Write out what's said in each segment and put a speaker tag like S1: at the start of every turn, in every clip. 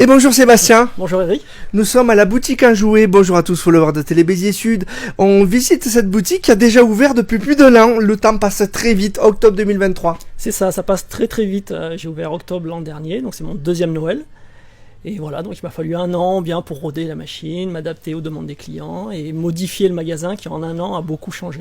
S1: Et bonjour Sébastien.
S2: Bonjour Eric.
S1: Nous sommes à la boutique Un Jouet. Bonjour à tous followers de Télé Béziers Sud. On visite cette boutique qui a déjà ouvert depuis plus d'un an. Le temps passe très vite, octobre 2023.
S2: C'est ça passe très vite. J'ai ouvert octobre l'an dernier, donc c'est mon deuxième Noël. Et voilà, donc il m'a fallu un an bien pour roder la machine, m'adapter aux demandes des clients et modifier le magasin qui en un an a beaucoup changé.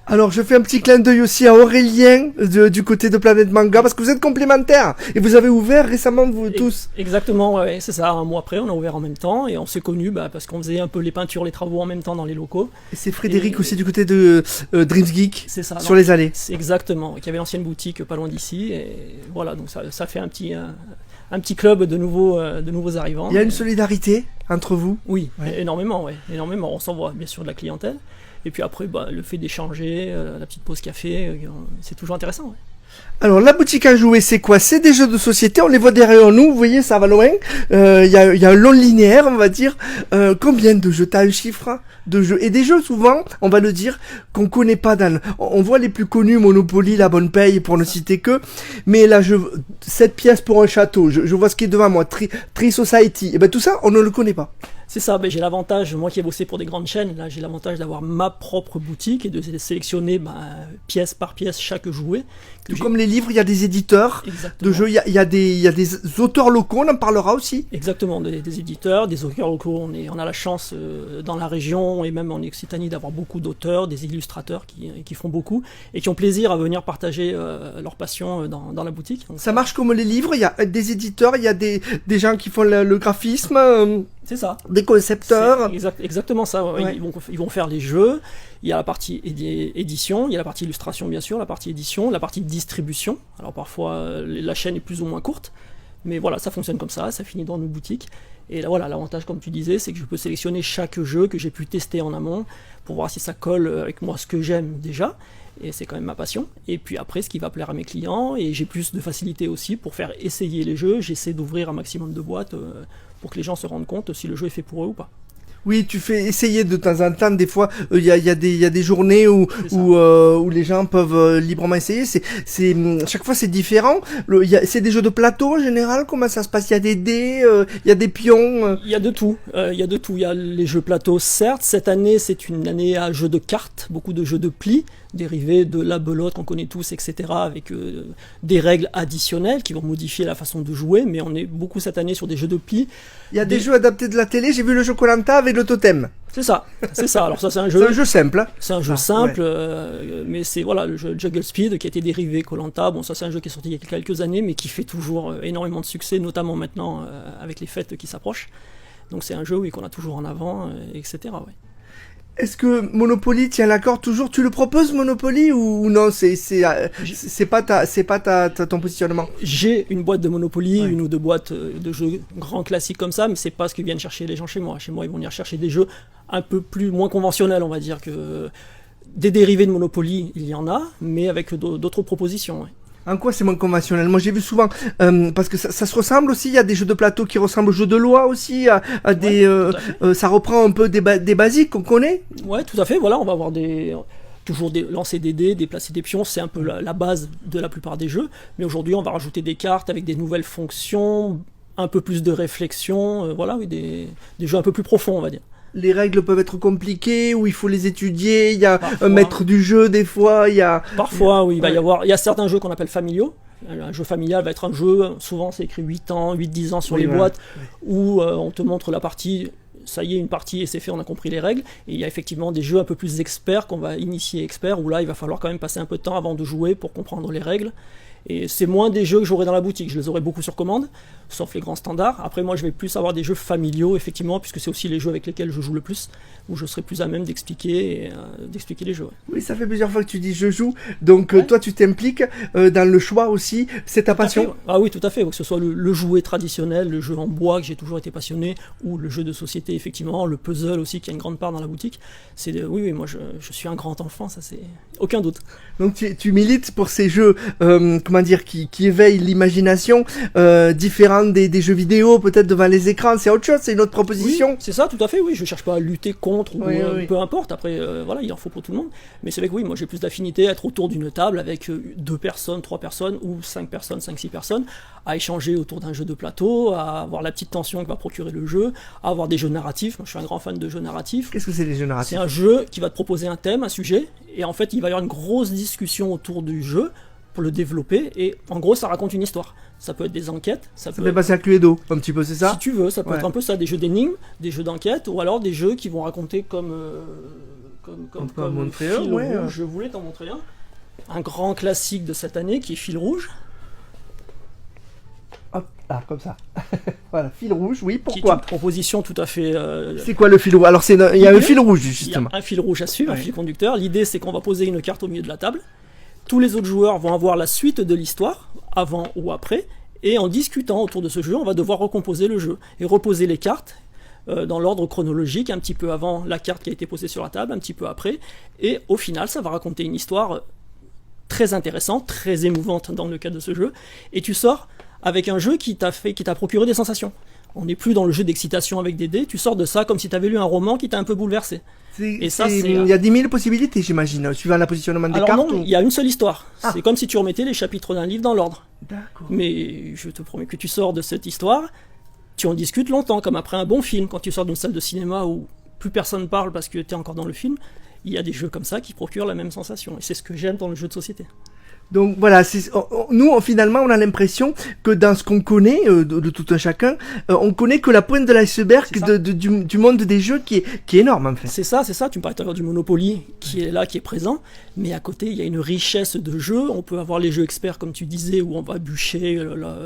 S1: Alors je fais un petit clin d'œil aussi à Aurélien du côté de Planète Manga parce que vous êtes complémentaires et vous avez ouvert récemment vous tous.
S2: Exactement, ouais, c'est ça. Un mois après, on a ouvert en même temps et on s'est connus parce qu'on faisait un peu les peintures, les travaux en même temps dans les locaux.
S1: Et c'est Frédéric aussi du côté de Dreams Geek.
S2: C'est ça.
S1: Sur les allées.
S2: C'est exactement. Qui avait l'ancienne boutique pas loin d'ici et voilà, donc ça fait un petit club de nouveaux arrivants.
S1: Il y a une solidarité entre vous?
S2: Oui, ouais. Énormément. On s'envoie bien sûr de la clientèle. Et puis après, le fait d'échanger, la petite pause café, c'est toujours intéressant. Ouais.
S1: Alors la boutique à jouer, c'est quoi? C'est des jeux de société, on les voit derrière nous, vous voyez, ça va loin. Il y a un long linéaire, on va dire. Combien de jeux? T'as un chiffre de jeux? Et des jeux, souvent, on va le dire, qu'on connaît pas on voit les plus connus, Monopoly, La Bonne Paye, pour ne citer que. Mais là, 7 pièces pour un château, je vois ce qui est devant moi, Tri Society. Et ben tout ça, on ne le connaît pas.
S2: C'est ça, j'ai l'avantage, moi qui ai bossé pour des grandes chaînes, là j'ai l'avantage d'avoir ma propre boutique et de sélectionner pièce par pièce chaque jouet.
S1: Tout comme les livres, il y a des éditeurs de jeux, il y a des auteurs locaux, on en parlera aussi.
S2: Exactement, des éditeurs, des auteurs locaux, on a la chance dans la région et même en Occitanie d'avoir beaucoup d'auteurs, des illustrateurs qui font beaucoup et qui ont plaisir à venir partager leur passion dans la boutique. Donc,
S1: ça marche comme les livres, il y a des éditeurs, il y a des gens qui font le graphisme.
S2: C'est ça.
S1: Des concepteurs.
S2: Exactement ça. Ouais. Ils vont faire les jeux. Il y a la partie édition, il y a la partie illustration bien sûr, la partie édition, la partie distribution. Alors parfois la chaîne est plus ou moins courte, mais voilà, ça fonctionne comme ça finit dans nos boutiques. Et là, voilà, l'avantage comme tu disais, c'est que je peux sélectionner chaque jeu que j'ai pu tester en amont pour voir si ça colle avec moi ce que j'aime déjà. Et c'est quand même ma passion. Et puis après, ce qui va plaire à mes clients. Et j'ai plus de facilité aussi pour faire essayer les jeux. J'essaie d'ouvrir un maximum de boîtes pour que les gens se rendent compte si le jeu est fait pour eux ou pas.
S1: Oui, tu fais essayer de temps en temps. Des fois, il y a des journées où les gens peuvent librement essayer. Chaque fois c'est différent. C'est des jeux de plateau en général. Comment ça se passe? Il y a des dés, il y a des pions.
S2: Il y a de tout. Il y a les jeux plateau, certes. Cette année, c'est une année à jeux de cartes, beaucoup de jeux de plis dérivés de la belote qu'on connaît tous, etc. Avec des règles additionnelles qui vont modifier la façon de jouer. Mais on est beaucoup cette année sur des jeux de plis.
S1: Il y a des jeux adaptés de la télé. J'ai vu le jeu Koh-Lanta avec le totem.
S2: C'est ça. Alors ça, c'est un jeu.
S1: C'est un jeu simple.
S2: C'est un jeu simple, mais c'est le jeu Juggle Speed qui a été dérivé Koh-Lanta. Bon, ça c'est un jeu qui est sorti il y a quelques années, mais qui fait toujours énormément de succès, notamment maintenant avec les fêtes qui s'approchent. Donc c'est un jeu qu'on a toujours en avant, etc. Ouais.
S1: Est-ce que Monopoly tient l'accord toujours? Tu le proposes Monopoly ou non? C'est pas ton positionnement.
S2: J'ai une boîte de Monopoly, une ou deux boîtes de jeux grands classiques comme ça, mais c'est pas ce que viennent chercher les gens chez moi. Chez moi, ils vont venir chercher des jeux un peu moins conventionnels, on va dire, que des dérivés de Monopoly, il y en a, mais avec d'autres propositions. Ouais.
S1: En quoi c'est moins conventionnel? Moi j'ai vu souvent, parce que ça se ressemble aussi, il y a des jeux de plateau qui ressemblent aux jeux de loi aussi, ça reprend un peu des basiques qu'on connaît.
S2: Ouais, tout à fait, voilà, on va avoir lancer des dés, déplacer des pions, c'est un peu la base de la plupart des jeux, mais aujourd'hui on va rajouter des cartes avec des nouvelles fonctions, un peu plus de réflexion, des jeux un peu plus profonds on va dire.
S1: Les règles peuvent être compliquées, ou il faut les étudier, il y a un maître du jeu des fois, il y a...
S2: Parfois, oui, il y a certains jeux qu'on appelle familiaux. Un jeu familial va être un jeu, souvent c'est écrit 8-10 ans sur les boîtes, où on te montre la partie, ça y est, une partie et c'est fait, on a compris les règles. Et il y a effectivement des jeux un peu plus experts qu'on va initier experts, où là il va falloir quand même passer un peu de temps avant de jouer pour comprendre les règles. Et c'est moins des jeux que j'aurai dans la boutique, je les aurai beaucoup sur commande, sauf les grands standards. Après moi je vais plus avoir des jeux familiaux effectivement, puisque c'est aussi les jeux avec lesquels je joue le plus, où je serai plus à même d'expliquer les jeux. Ouais.
S1: Oui, ça fait plusieurs fois que tu dis je joue, donc toi tu t'impliques dans le choix aussi, c'est ta passion.
S2: Ah oui, tout à fait, que ce soit le jouet traditionnel, le jeu en bois que j'ai toujours été passionné, ou le jeu de société effectivement, le puzzle aussi qui a une grande part dans la boutique. Moi je suis un grand enfant, ça c'est aucun doute.
S1: Donc tu milites pour ces jeux comment dire, qui éveille l'imagination, différente des jeux vidéo, peut-être devant les écrans. C'est autre chose, c'est une autre proposition.
S2: Oui, c'est ça, tout à fait, oui. Je cherche pas à lutter contre, ou
S1: Oui.
S2: peu importe. Après, voilà, il en faut pour tout le monde. Mais c'est vrai que oui, moi j'ai plus d'affinité à être autour d'une table avec 2 personnes, 3 personnes, ou 5 personnes, 5-6 personnes, à échanger autour d'un jeu de plateau, à avoir la petite tension que va procurer le jeu, à avoir des jeux narratifs. Moi je suis un grand fan de jeux narratifs.
S1: Qu'est-ce que c'est les jeux narratifs?
S2: C'est un jeu qui va te proposer un thème, un sujet, et en fait il va y avoir une grosse discussion autour du jeu pour le développer, et en gros ça raconte une histoire. Ça peut être des enquêtes, ça peut
S1: fait passer à Cluedo, un petit peu, c'est ça?
S2: Si tu veux, ça peut
S1: Ouais.
S2: être un peu ça, des jeux d'énigmes, des jeux d'enquête, ou alors des jeux qui vont raconter comme
S1: On peut en montrer un,
S2: Fil
S1: ouais.
S2: Rouge. Je voulais t'en montrer un grand classique de cette année qui est Fil Rouge.
S1: Hop, ah, comme ça. Voilà, fil rouge, oui,
S2: Qui est
S1: pourquoi?
S2: une proposition tout à fait.
S1: C'est quoi le fil rouge? Alors, il y a un fil rouge,
S2: Il y
S1: justement.
S2: a un fil rouge à suivre, un
S1: Ouais.
S2: fil conducteur. L'idée, c'est qu'on va poser une carte au milieu de la table. Tous les autres joueurs vont avoir la suite de l'histoire, avant ou après. Et en discutant autour de ce jeu, on va devoir recomposer le jeu et reposer les cartes dans l'ordre chronologique, un petit peu avant la carte qui a été posée sur la table, un petit peu après. Et au final, ça va raconter une histoire très intéressante, très émouvante dans le cadre de ce jeu. Et tu sors avec un jeu qui t'a procuré des sensations. On n'est plus dans le jeu d'excitation avec des dés, tu sors de ça comme si tu avais lu un roman qui t'a un peu bouleversé.
S1: Il y a 10 000 possibilités, j'imagine, suivant le positionnement des
S2: Alors
S1: cartes.
S2: non, il y a une seule histoire.
S1: Ah.
S2: C'est comme si tu remettais les chapitres d'un livre dans l'ordre.
S1: D'accord.
S2: Mais je te promets que tu sors de cette histoire, tu en discutes longtemps, comme après un bon film, quand tu sors d'une salle de cinéma où plus personne parle parce que tu es encore dans le film. Il y a des jeux comme ça qui procurent la même sensation. Et c'est ce que j'aime dans le jeu de société.
S1: Donc voilà, nous finalement on a l'impression que dans ce qu'on connaît de tout un chacun, on connaît que la pointe de l'iceberg du monde des jeux qui est énorme en fait.
S2: C'est ça. Tu me parlais tout à l'heure du Monopoly qui est là, qui est présent, mais à côté il y a une richesse de jeux. On peut avoir les jeux experts comme tu disais où on va bûcher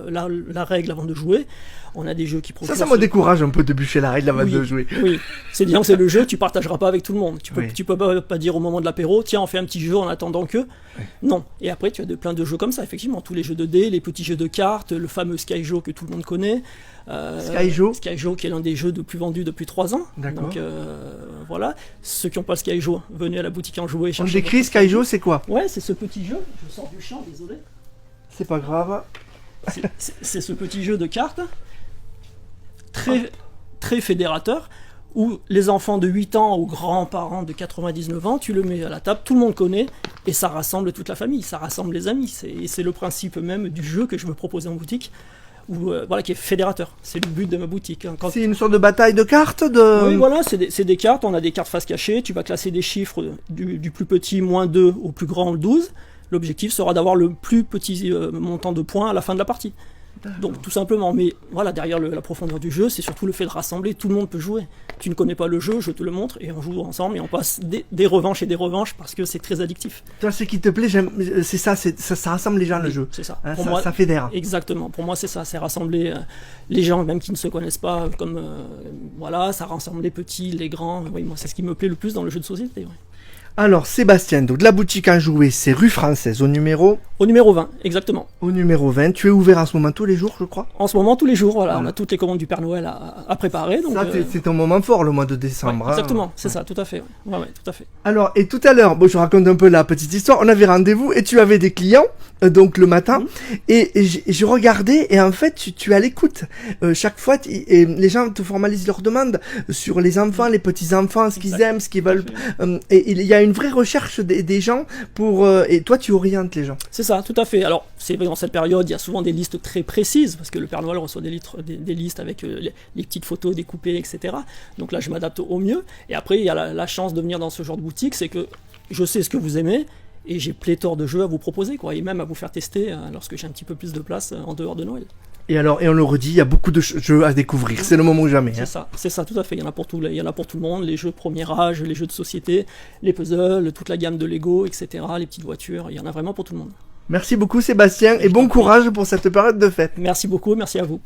S2: la règle avant de jouer. On a des jeux qui procurent...
S1: Ça me décourage un peu de bûcher la règle avant de jouer.
S2: Oui, c'est disons que c'est le jeu, tu partageras pas avec tout le monde. Tu
S1: Oui.
S2: peux pas dire au moment de l'apéro, tiens on fait un petit jeu en attendant que...
S1: Oui.
S2: Non, et après tu as plein de jeux comme ça, effectivement, tous les jeux de dés, les petits jeux de cartes, le fameux Skyjo que tout le monde connaît. Skyjo qui est l'un des jeux de plus vendus depuis 3 ans.
S1: D'accord.
S2: Donc voilà, ceux qui n'ont pas le Skyjo, venez à la boutique en jouer.
S1: On décrit Skyjo, c'est quoi?
S2: Ouais, c'est ce petit jeu, je sors du champ, désolé.
S1: C'est pas grave.
S2: C'est ce petit jeu de cartes, très fédérateur, où les enfants de 8 ans aux grands-parents de 99 ans, tu le mets à la table, tout le monde connaît, et ça rassemble toute la famille, ça rassemble les amis. C'est le principe même du jeu que je veux proposer en boutique, qui est fédérateur. C'est le but de ma boutique. Hein.
S1: C'est une sorte de bataille de cartes
S2: Oui, voilà, c'est des cartes, on a des cartes face cachée, tu vas classer des chiffres du plus petit, -2, au plus grand, 12. L'objectif sera d'avoir le plus petit montant de points à la fin de la partie. Donc tout simplement, mais voilà, derrière la profondeur du jeu, c'est surtout le fait de rassembler, tout le monde peut jouer. Tu ne connais pas le jeu, je te le montre, et on joue ensemble, et on passe des revanches et des revanches, parce que c'est très addictif.
S1: Toi, ce qui te plaît, c'est ça, ça rassemble les gens, le jeu.
S2: C'est ça.
S1: Hein,
S2: Pour moi,
S1: ça fédère.
S2: Exactement, pour moi c'est ça, c'est rassembler les gens, même qui ne se connaissent pas, comme voilà, ça rassemble les petits, les grands, oui, moi c'est ce qui me plaît le plus dans le jeu de société. Ouais.
S1: Alors, Sébastien, donc de la boutique en jouet, c'est rue Française, au numéro
S2: 20, exactement.
S1: Au numéro 20. Tu es ouvert en ce moment tous les jours, je crois?
S2: En ce moment, tous les jours, voilà, on a toutes les commandes du Père Noël à préparer. Donc,
S1: ça, c'est ton moment fort, le mois de décembre.
S2: Ouais, exactement, c'est ça, tout à fait. Ouais, tout à fait.
S1: Alors, et tout à l'heure, je raconte un peu la petite histoire, on avait rendez-vous et tu avais des clients, donc le matin, et je regardais, et en fait, tu es à l'écoute. Chaque fois, et les gens te formalisent leurs demandes sur les enfants, les petits-enfants, ce qu'ils aiment, ce qu'ils veulent. Et il y a une vraie recherche des gens pour... et toi, tu orientes les gens.
S2: C'est ça, tout à fait. Alors, c'est vrai, dans cette période, il y a souvent des listes très précises, parce que le Père Noël reçoit des listes avec les petites photos découpées, etc. Donc là, je m'adapte au mieux. Et après, il y a la chance de venir dans ce genre de boutique, c'est que je sais ce que vous aimez, et j'ai pléthore de jeux à vous proposer, quoi, et même à vous faire tester lorsque j'ai un petit peu plus de place en dehors de Noël.
S1: Et alors, et on le redit, il y a beaucoup de jeux à découvrir. C'est le moment ou jamais.
S2: C'est ça, tout à fait. Il y en a pour tout le monde. Les jeux premier âge, les jeux de société, les puzzles, toute la gamme de Lego, etc. Les petites voitures. Il y en a vraiment pour tout le monde.
S1: Merci beaucoup, Sébastien, et bon courage pour cette période de fête.
S2: Merci beaucoup, merci à vous.